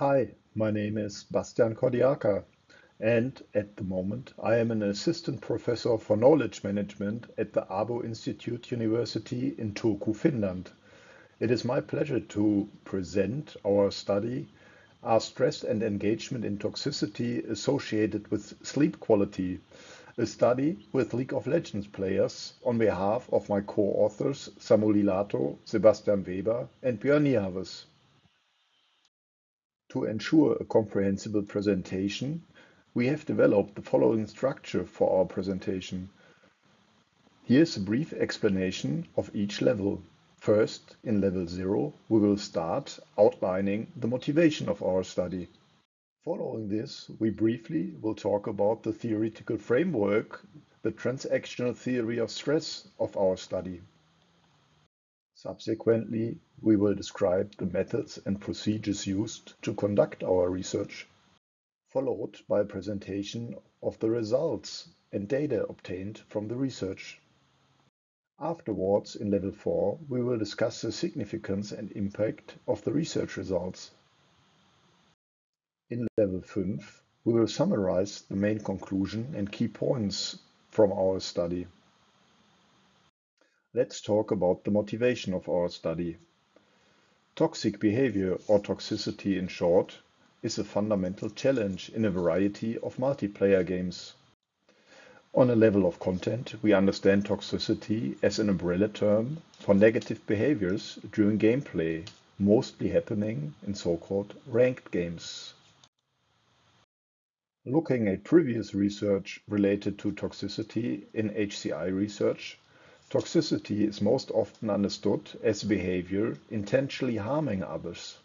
Hi, my name is Bastian Kordyaka, and at the moment I am an assistant professor for knowledge management at the Abo Institute University in Turku, Finland. It is my pleasure to present our study, Are Stress and Engagement in Toxicity Associated with Sleep Quality? A study with League of Legends players on behalf of my co-authors Samuli Laato, Sebastian and Björn Niehaves. To ensure a comprehensible presentation, we have developed the following structure for our presentation. Here's a brief explanation of each level. First, in level 0, we will start outlining the motivation of our study. Following this, we briefly will talk about the theoretical framework, the transactional theory of stress of our study. Subsequently, we will describe the methods and procedures used to conduct our research, followed by a presentation of the results and data obtained from the research. Afterwards, in level 4, we will discuss the significance and impact of the research results. In level 5, we will summarize the main conclusion and key points from our study. Let's talk about the motivation of our study. Toxic behavior, or toxicity in short, is a fundamental challenge in a variety of multiplayer games. On a level of content, we understand toxicity as an umbrella term for negative behaviors during gameplay, mostly happening in so-called ranked games. Looking at previous research related to toxicity in HCI research, toxicity is most often understood as behavior intentionally harming others.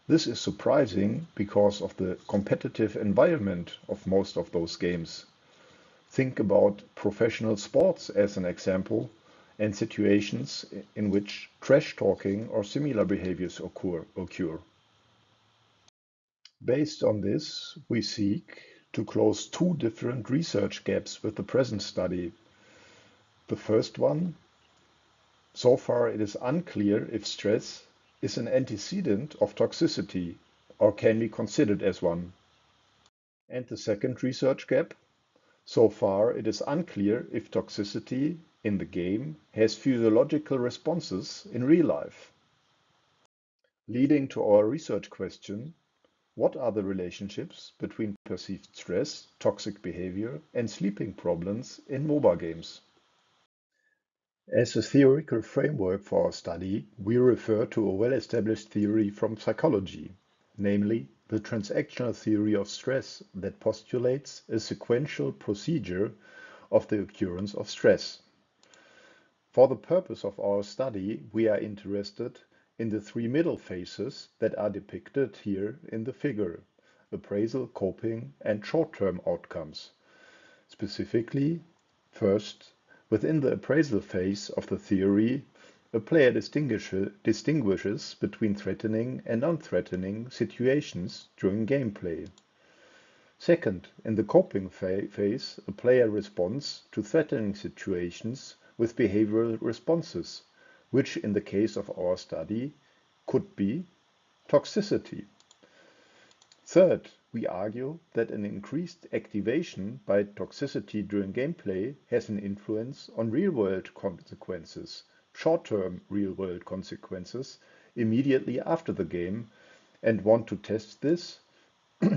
This is surprising because of the competitive environment of most of those games. Think about professional sports as an example, and situations in which trash talking or similar behaviors occur. Based on this, we seek to close two different research gaps with the present study. The first one, so far it is unclear if stress is an antecedent of toxicity or can be considered as one. And the second research gap, so far it is unclear if toxicity in the game has physiological responses in real life. Leading to our research question, what are the relationships between perceived stress, toxic behavior, and sleeping problems in MOBA games? As a theoretical framework for our study, we refer to a well-established theory from psychology, namely the transactional theory of stress that postulates a sequential procedure of the occurrence of stress. For the purpose of our study, we are interested in the three middle phases that are depicted here in the figure: appraisal, coping, and short-term outcomes. Specifically, first, within the appraisal phase of the theory, a player distinguishes between threatening and non-threatening situations during gameplay. Second, in the coping phase, a player responds to threatening situations with behavioral responses, which in the case of our study could be toxicity. Third, we argue that an increased activation by toxicity during gameplay has an influence on real-world consequences, short-term real-world consequences, immediately after the game, and want to test this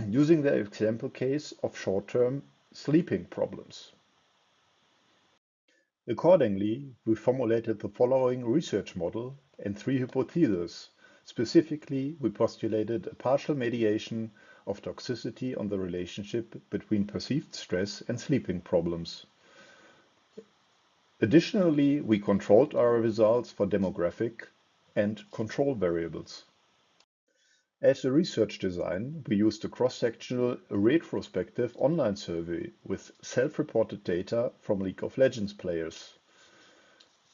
using the example case of short-term sleeping problems. Accordingly, we formulated the following research model and three hypotheses. Specifically, we postulated a partial mediation of toxicity on the relationship between perceived stress and sleeping problems. Additionally, we controlled our results for demographic and control variables. As a research design, we used a cross-sectional retrospective online survey with self-reported data from League of Legends players.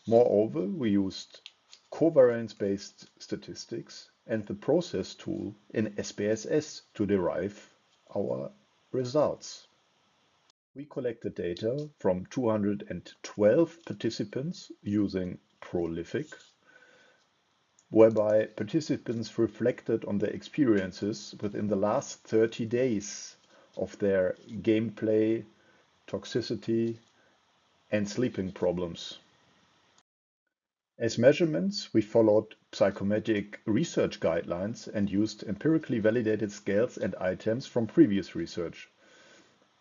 Moreover, we used covariance-based statistics and the process tool in SPSS to derive our results. We collected data from 212 participants using Prolific. whereby participants reflected on their experiences within the last 30 days of their gameplay, toxicity, and sleeping problems. As measurements, we followed psychometric research guidelines and used empirically validated scales and items from previous research.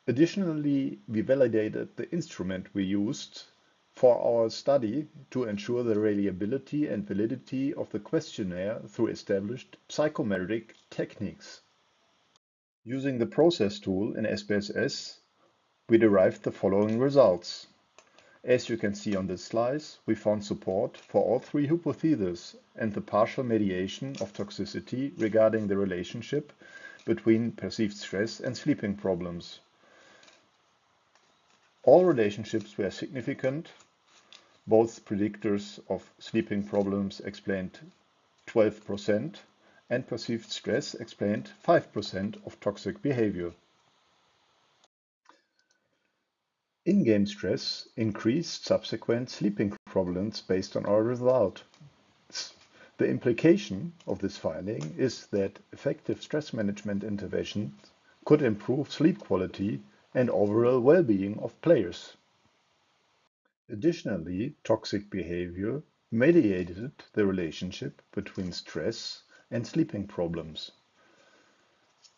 Additionally, we validated the instrument we used for our study to ensure the reliability and validity of the questionnaire through established psychometric techniques. Using the process tool in SPSS, we derived the following results. As you can see on this slide, we found support for all three hypotheses and the partial mediation of toxicity regarding the relationship between perceived stress and sleeping problems. All relationships were significant. Both predictors of sleeping problems explained 12% and perceived stress explained 5% of toxic behavior. In-game stress increased subsequent sleeping problems based on our result. The implication of this finding is that effective stress management interventions could improve sleep quality and overall well-being of players. Additionally, toxic behavior mediated the relationship between stress and sleeping problems.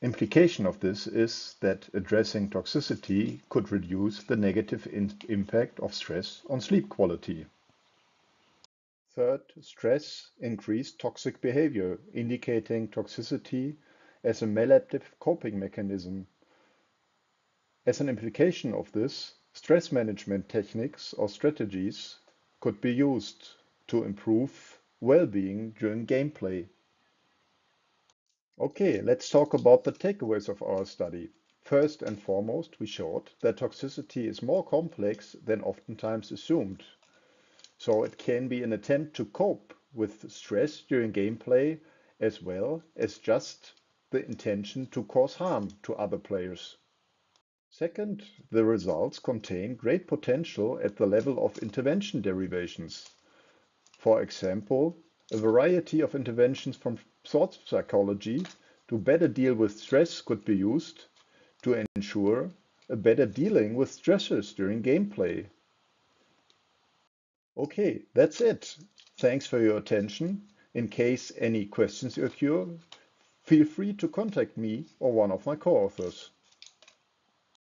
Implication of this is that addressing toxicity could reduce the negative impact of stress on sleep quality. Third, stress increased toxic behavior, indicating toxicity as a maladaptive coping mechanism. As an implication of this, stress management techniques or strategies could be used to improve well-being during gameplay. Okay, let's talk about the takeaways of our study. First and foremost, we showed that toxicity is more complex than oftentimes assumed. So it can be an attempt to cope with stress during gameplay as well as just the intention to cause harm to other players. Second, the results contain great potential at the level of intervention derivations. For example, a variety of interventions from thought psychology to better deal with stress could be used to ensure a better dealing with stressors during gameplay. Okay, that's it. Thanks for your attention. In case any questions occur, feel free to contact me or one of my co-authors.